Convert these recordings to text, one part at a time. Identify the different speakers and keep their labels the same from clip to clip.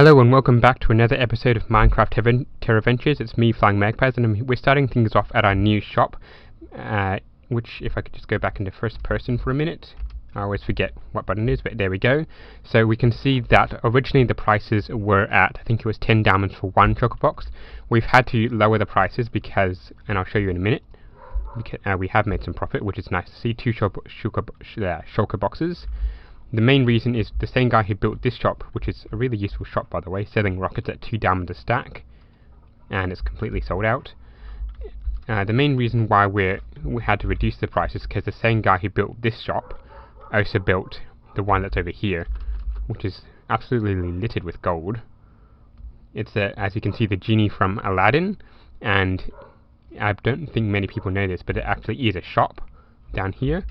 Speaker 1: Hello and welcome back to another episode of Minecraft Terraventures. It's me, Flying Magpies, and we're starting things off at our new shop, which, if I could just go back into first person for a minute, I always forget what button it is, but there we go. So we can see that originally the prices were at, I think it was 10 diamonds for one shulker box. We've had to lower the prices because, and I'll show you in a minute, we have made some profit, which is nice to see. Two shulker boxes. The main reason is the same guy who built this shop, which is a really useful shop by the way, selling rockets at 2 diamonds a stack, and it's completely sold out. The main reason why we had to reduce the price is because the same guy who built this shop also built the one that's over here, which is absolutely littered with gold. It's, as you can see, the genie from Aladdin, and I don't think many people know this, but it actually is a shop down here.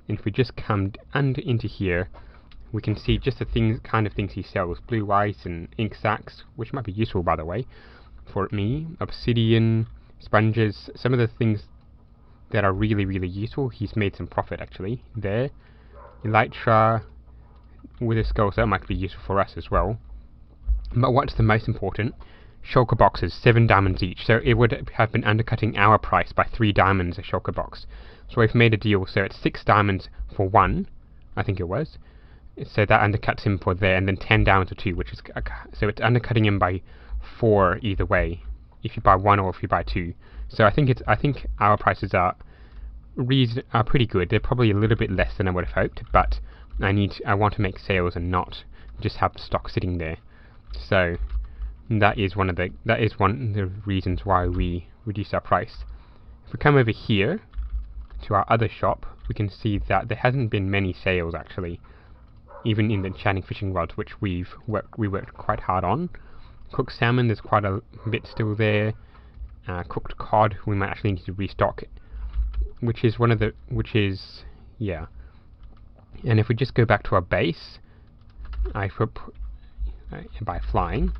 Speaker 1: And if we just come into here, we can see just the kind of things he sells: blue ice and ink sacks, which might be useful by the way for me, obsidian, sponges, some of the things that are really useful. He's made some profit actually there. Elytra with a skull, so that might be useful for us as well. But what's the most important? Shulker boxes, 7 diamonds each, so it would have been undercutting our price by 3 diamonds a shulker box. So we've made a deal, so it's 6 diamonds for one, I think it was. So that undercuts him for there, and then 10 diamonds for 2, which is so it's undercutting him by 4 either way, if you buy 1 or if you buy 2. So I think our prices are pretty good. They're probably a little bit less than I would have hoped, but I want to make sales and not just have stock sitting there. So that is one of the reasons why we reduce our price. If we come over here to our other shop, we can see that there hasn't been many sales actually, even in the enchanting fishing rods, which we worked quite hard on. Cooked salmon, there's quite a bit still there. Cooked cod, we might actually need to restock, yeah. And if we just go back to our base, by flying,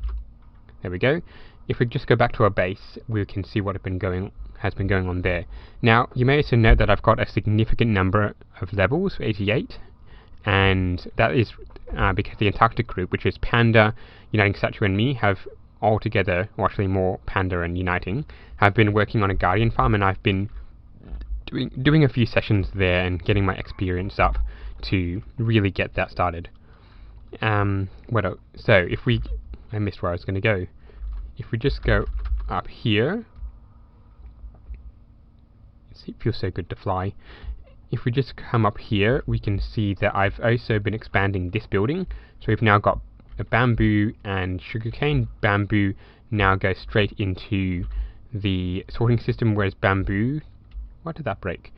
Speaker 1: there we go. If we just go back to our base, we can see what has been going on there. Now, you may also note that I've got a significant number of levels, 88, and that is because the Antarctic group, which is Panda, Uniting Statue, and me, have all together, or actually more Panda and Uniting, have been working on a Guardian farm, and I've been doing a few sessions there and getting my experience up to really get that started. So if I missed where I was going to go. If we just go up here, it feels so good to fly. If we just come up here, we can see that I've also been expanding this building. So we've now got a bamboo and sugarcane. Bamboo now goes straight into the sorting system, whereas bamboo, what did that break?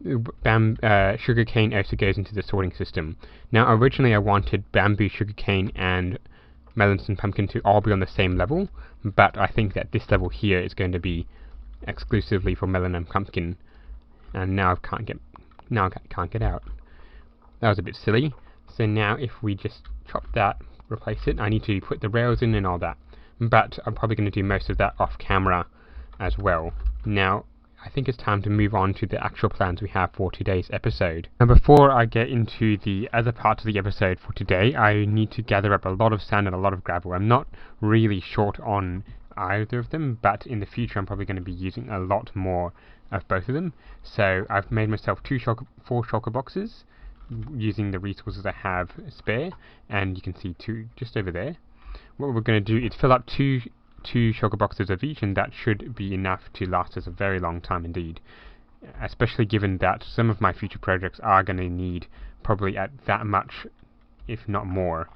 Speaker 1: Sugarcane also goes into the sorting system. Now originally I wanted bamboo, sugarcane and melons and pumpkin to all be on the same level, but I think that this level here is going to be exclusively for melon and pumpkin, and now I can't get out. That was a bit silly. So now if we just chop that, replace it, I need to put the rails in and all that, but I'm probably going to do most of that off camera as well. Now I think it's time to move on to the actual plans we have for today's episode. And before I get into the other parts of the episode for today, I need to gather up a lot of sand and a lot of gravel. I'm not really short on either of them, but in the future I'm probably going to be using a lot more of both of them. So I've made myself 4 shulker boxes using the resources I have spare, and you can see 2 just over there. What we're going to do is fill up two shulker boxes of each, and that should be enough to last us a very long time indeed, especially given that some of my future projects are going to need probably at that much, if not more,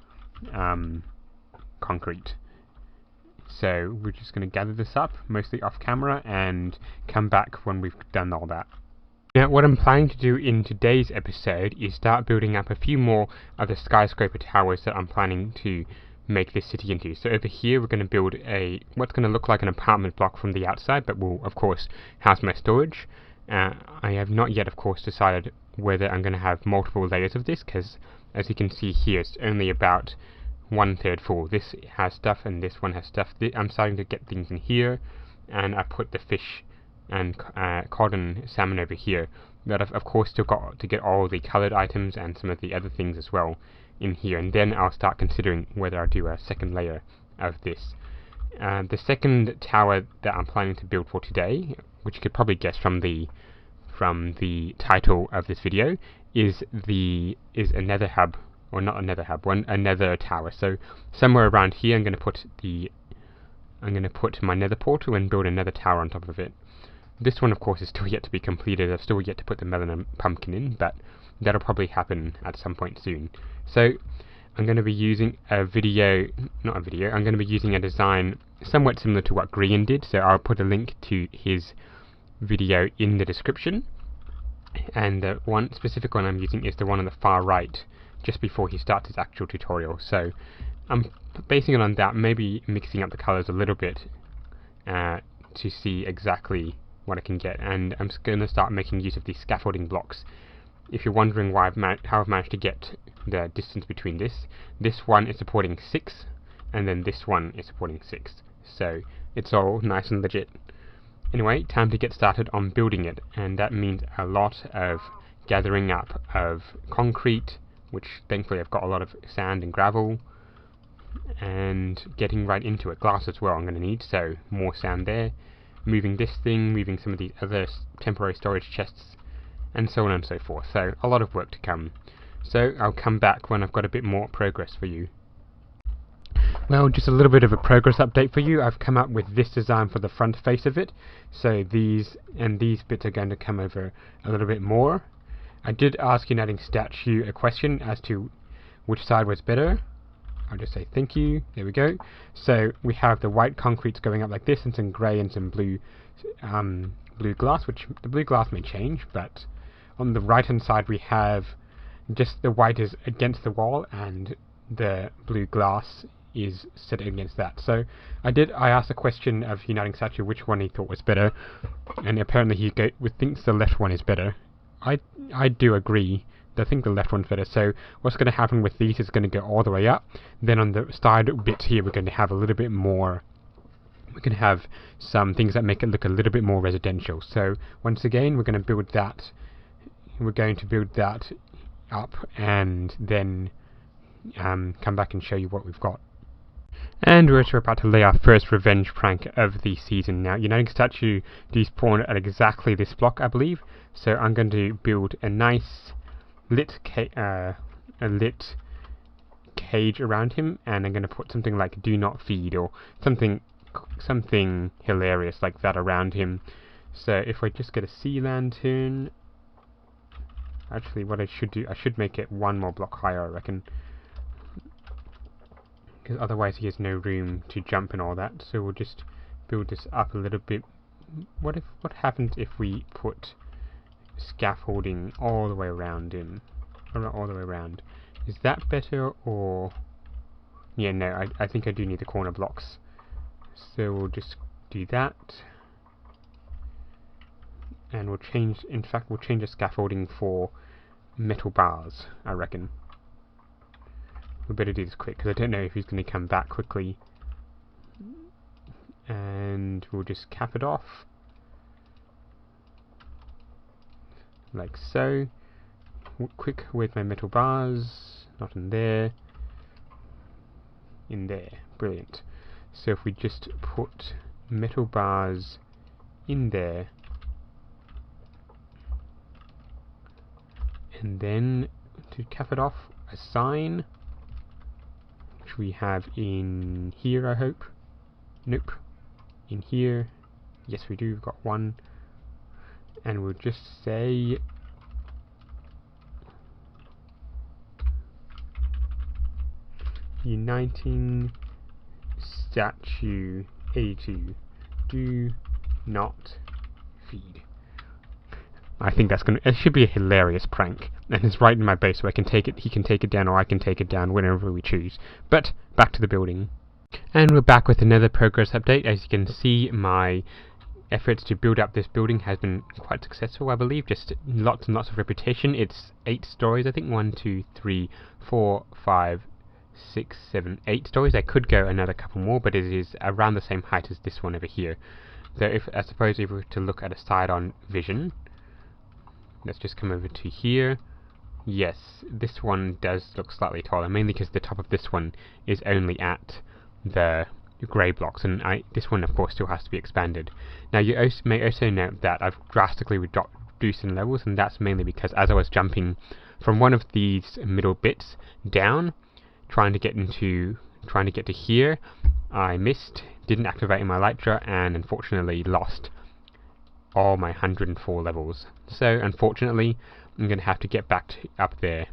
Speaker 1: concrete. So we're just going to gather this up, mostly off camera, and come back when we've done all that. Now what I'm planning to do in today's episode is start building up a few more of the skyscraper towers that I'm planning to make this city into. So over here we're going to build what's going to look like an apartment block from the outside, but will of course house my storage. I have not yet of course decided whether I'm going to have multiple layers of this, because as you can see here it's only about 1/3 full. This has stuff and this one has stuff. I'm starting to get things in here, and I put the fish and cod and salmon over here, but I've of course still got to get all the coloured items and some of the other things as well in here, and then I'll start considering whether I'll do a second layer of this. The second tower that I'm planning to build for today, which you could probably guess from the title of this video, is a nether hub, or not a nether hub, a nether tower. So somewhere around here, I'm going to put my nether portal and build another tower on top of it. This one, of course, is still yet to be completed. I've still yet to put the melon and pumpkin in, but that'll probably happen at some point soon. So I'm going to be using I'm going to be using a design somewhat similar to what Grian did, so I'll put a link to his video in the description. And the one specific one I'm using is the one on the far right, just before he starts his actual tutorial. So I'm basing it on that, maybe mixing up the colors a little bit to see exactly what I can get. And I'm going to start making use of these scaffolding blocks. If you're wondering why how I've managed to get the distance between this one is supporting 6, and then this one is supporting 6. So it's all nice and legit. Anyway, time to get started on building it, and that means a lot of gathering up of concrete, which thankfully I've got a lot of sand and gravel, and getting right into it. Glass as well I'm going to need, so more sand there. Moving this thing, moving some of these other temporary storage chests, and so on and so forth. So a lot of work to come. So I'll come back when I've got a bit more progress for you. Well, just a little bit of a progress update for you. I've come up with this design for the front face of it. So these bits are going to come over a little bit more. I did ask Uniting Statue a question as to which side was better. I'll just say thank you. There we go. So we have the white concretes going up like this, and some grey and some blue glass, which the blue glass may change, but on the right hand side we have just the white is against the wall and the blue glass is set against that. So I asked a question of Uniting Statue which one he thought was better, and apparently he thinks the left one is better. I do agree. I think the left one's better. So what's going to happen with these is going to go all the way up. Then on the side bits here, we're going to have a little bit more. We can have some things that make it look a little bit more residential. So once again, we're going to build that. We're going to build that up, and then come back and show you what we've got. And we're about to lay our first revenge prank of the season now. Uniting Statue despawned at exactly this block, I believe. So I'm going to build a nice lit cage around him, and I'm going to put something like "Do not feed" or something hilarious like that around him. So if I just get a sea lantern, actually what I should do, I should make it one more block higher, I reckon, because otherwise he has no room to jump and all that. So we'll just build this up a little bit. What happens if we put scaffolding all the way around him? All the way around. Is that better, or... Yeah, no, I think I do need the corner blocks. So we'll just do that. And we'll change the scaffolding for metal bars, I reckon. We better do this quick, because I don't know if he's going to come back quickly. And we'll just cap it off. Like so. Quick with my metal bars. Not in there. In there. Brilliant. So if we just put metal bars in there, and then to cap it off, a sign, which we have in here, I hope. Nope. In here. Yes, we do. We've got one. And we'll just say Uniting Statue 82, do not feed. I think that's it should be a hilarious prank, and it's right in my base, so he can take it down, or I can take it down, whenever we choose. But back to the building. And we're back with another progress update. As you can see, my efforts to build up this building has been quite successful, I believe. Just lots and lots of repetition. It's 8 stories, I think. 1, 2, 3, 4, 5, 6, 7, 8 stories. I could go another couple more, but it is around the same height as this one over here. So I suppose if we were to look at a side-on vision, let's just come over to here. yes, this one does look slightly taller, mainly because the top of this one is only at the grey blocks, and this one of course still has to be expanded. Now you may also note that I've drastically reduced in levels, and that's mainly because as I was jumping from one of these middle bits down, trying to get to here, I missed, didn't activate my elytra, and unfortunately lost all my 104 levels. So unfortunately I'm going to have to get back up there.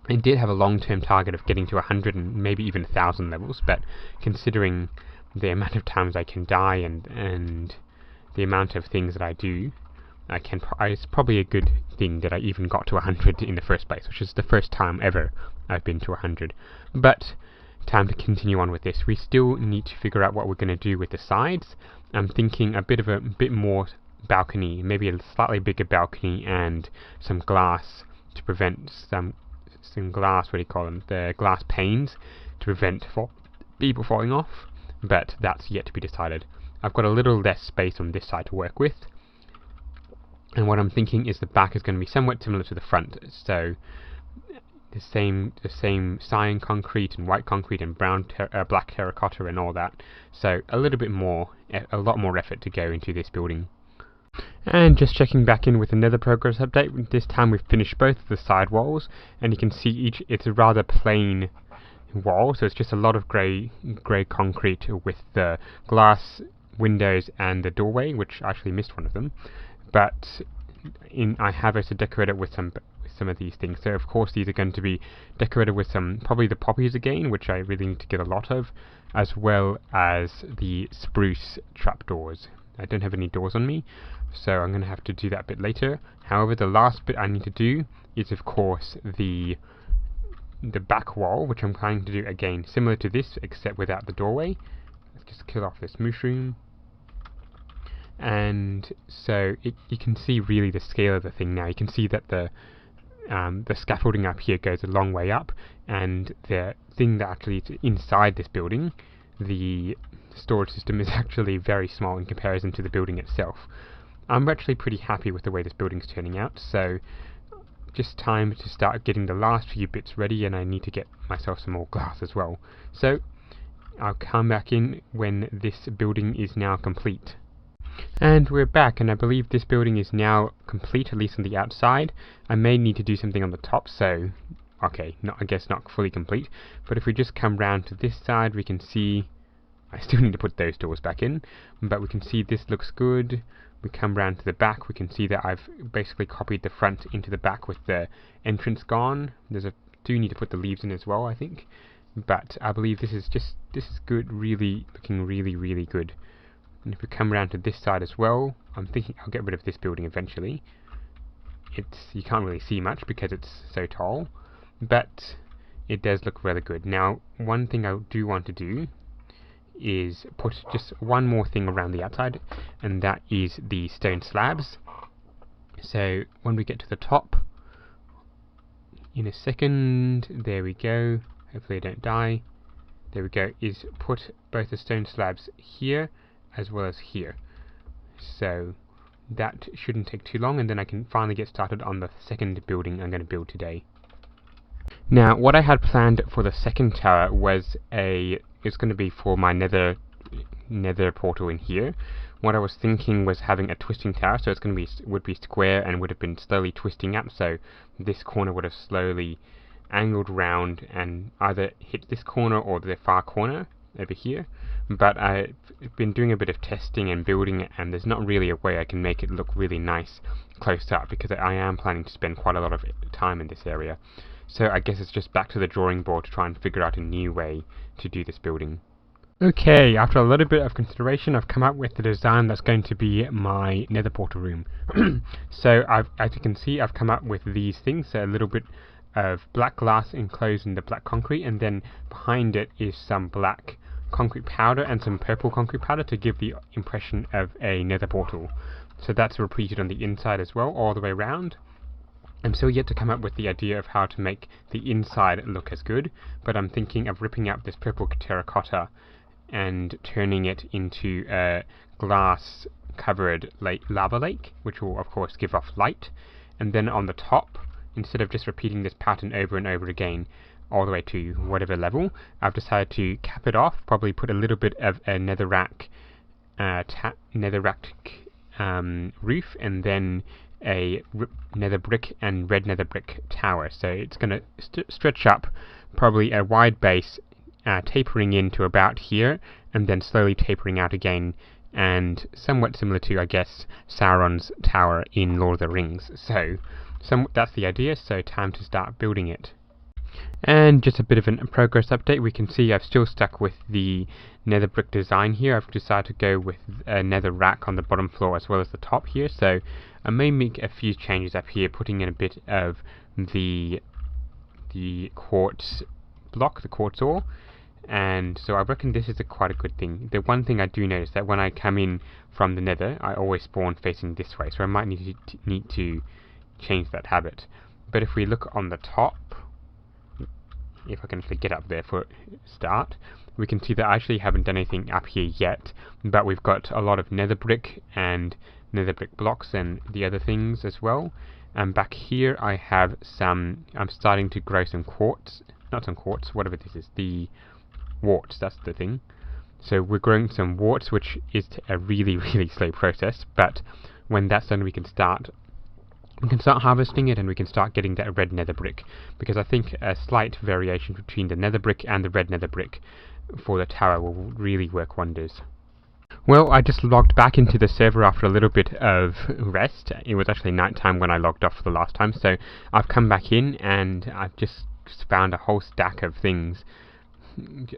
Speaker 1: I did have a long-term target of getting to 100 and maybe even 1,000 levels, but considering the amount of times I can die and the amount of things that I do, it's probably a good thing that I even got to 100 in the first place, which is the first time ever I've been to 100. But time to continue on with this. We still need to figure out what we're going to do with the sides. I'm thinking a bit more balcony, maybe a slightly bigger balcony and some glass to prevent some glass, what do you call them, the glass panes, to prevent people falling off, but that's yet to be decided. I've got a little less space on this side to work with, and what I'm thinking is the back is going to be somewhat similar to the front, so the same cyan concrete and white concrete and black terracotta and all that, so a lot more effort to go into this building. And just checking back in with another progress update. This time we've finished both of the side walls, and you can see it's a rather plain wall, so it's just a lot of grey concrete with the glass windows and the doorway, which I actually missed one of them. But I have also decorated with some of these things. So of course these are going to be decorated with probably the poppies again, which I really need to get a lot of, as well as the spruce trapdoors. I don't have any doors on me, so I'm going to have to do that a bit later. However, the last bit I need to do is of course the back wall, which I'm planning to do again similar to this except without the doorway. Let's just kill off this mushroom. And so you can see really the scale of the thing now. You can see that the scaffolding up here goes a long way up, and the thing that actually is inside this building, the storage system, is actually very small in comparison to the building itself. I'm actually pretty happy with the way this building's turning out, so just time to start getting the last few bits ready, and I need to get myself some more glass as well. So I'll come back in when this building is now complete. And we're back, and I believe this building is now complete, at least on the outside. I may need to do something on the top, so okay, I guess not fully complete, but if we just come round to this side, we can see I still need to put those doors back in, but we can see this looks good. We come round to the back, we can see that I've basically copied the front into the back with the entrance gone. Do need to put the leaves in as well, I think, but I believe this is good, really looking really good. And if we come around to this side as well, I'm thinking I'll get rid of this building eventually. You can't really see much because it's so tall, but it does look really good. Now, one thing I do want to do is put just one more thing around the outside, and that is the stone slabs. So when we get to the top, in a second, there we go, hopefully I don't die, there we go, is put both the stone slabs here as well as here. So that shouldn't take too long, and then I can finally get started on the second building I'm going to build today. Now, what I had planned for the second tower was it's going to be for my nether portal in here. What I was thinking was having a twisting tower, so it's going to would be square and would have been slowly twisting up, so this corner would have slowly angled round and either hit this corner or the far corner over here. But I've been doing a bit of testing and building it, and there's not really a way I can make it look really nice close up, because I am planning to spend quite a lot of time in this area. So I guess it's just back to the drawing board to try and figure out a new way to do this building. Okay, after a little bit of consideration, I've come up with the design that's going to be my nether portal room. So as you can see, I've come up with these things, so a little bit of black glass enclosed in the black concrete, and then behind it is some black concrete powder and some purple concrete powder to give the impression of a nether portal. So that's repeated on the inside as well, all the way around. I'm still yet to come up with the idea of how to make the inside look as good, but I'm thinking of ripping out this purple terracotta and turning it into a glass covered lava lake, which will of course give off light, and then on the top, instead of just repeating this pattern over and over again all the way to whatever level, I've decided to cap it off, probably put a little bit of a netherrack roof, and then a nether brick and red nether brick tower. So it's going to stretch up probably a wide base, tapering into about here, and then slowly tapering out again, and somewhat similar to, I guess, Sauron's tower in Lord of the Rings. So that's the idea, so time to start building it. And just a bit of a progress update, we can see I've still stuck with the nether brick design here. I've decided to go with a nether rack on the bottom floor as well as the top here, so I may make a few changes up here, putting in a bit of the quartz block, the quartz ore, and so I reckon this is quite a good thing. The one thing I do notice that when I come in from the nether, I always spawn facing this way, so I might need to change that habit. But if we look on the top, if I can actually get up there for a start, we can see that I actually haven't done anything up here yet, but we've got a lot of nether brick and nether brick blocks and the other things as well. And back here I have some, I'm starting to grow some quartz, not some quartz, whatever this is, the warts, that's the thing. So we're growing some warts, which is a really, really slow process, but when that's done we can start harvesting it, and we can start getting that red nether brick, because I think a slight variation between the nether brick and the red nether brick for the tower will really work wonders. Well, I just logged back into the server after a little bit of rest. It was actually night time when I logged off for the last time, so I've come back in and I've just found a whole stack of things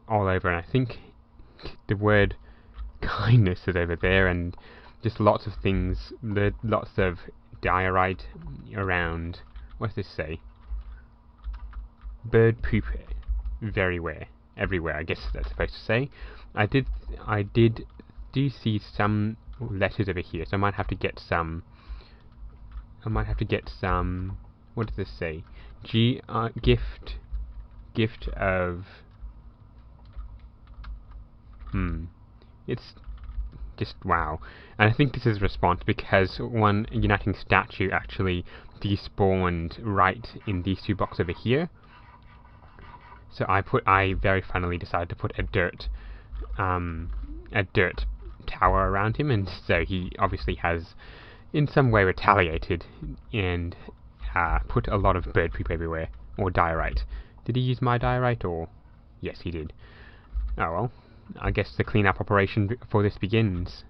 Speaker 1: all over, and I think the word kindness is over there, and just lots of things, lots of diorite around. What's this say? Bird poop everywhere, I guess that's supposed to say. I do see some letters over here, so I might have to get some. What does this say? Gift of. It's just wow. And I think this is a response because one uniting statue actually despawned right in these two blocks over here. So I very funnily decided to put a dirt tower around him, and so he obviously has in some way retaliated and put a lot of bird poop everywhere, or diorite. Did he use my diorite, or? Yes, he did. Oh well, I guess the cleanup operation for this begins.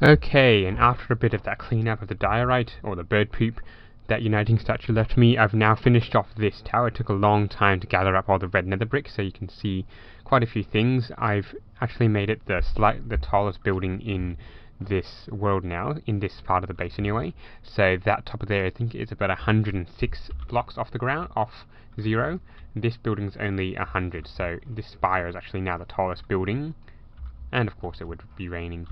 Speaker 1: Okay, and after a bit of that cleanup of the diorite, or the bird poop, that uniting statue left me, I've now finished off this tower. It took a long time to gather up all the red nether bricks, so you can see quite a few things. I've actually made it the tallest building in this world now, in this part of the base anyway. So that top of there, I think, is about 106 blocks off the ground, off zero. This building's only 100, so this spire is actually now the tallest building. And of course it would be raining.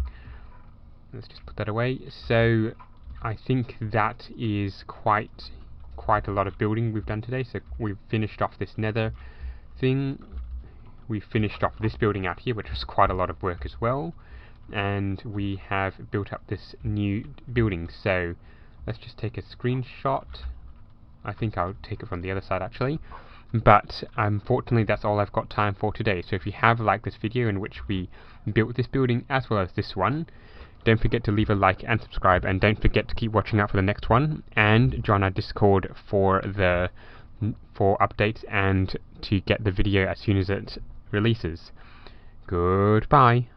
Speaker 1: Let's just put that away. So I think that is quite a lot of building we've done today. So we've finished off this nether thing. We've finished off this building out here, which was quite a lot of work as well. And we have built up this new building. So let's just take a screenshot. I think I'll take it from the other side actually. But unfortunately that's all I've got time for today. So if you have liked this video in which we built this building as well as this one, don't forget to leave a like and subscribe, and don't forget to keep watching out for the next one, and join our Discord for updates and to get the video as soon as it releases. Goodbye.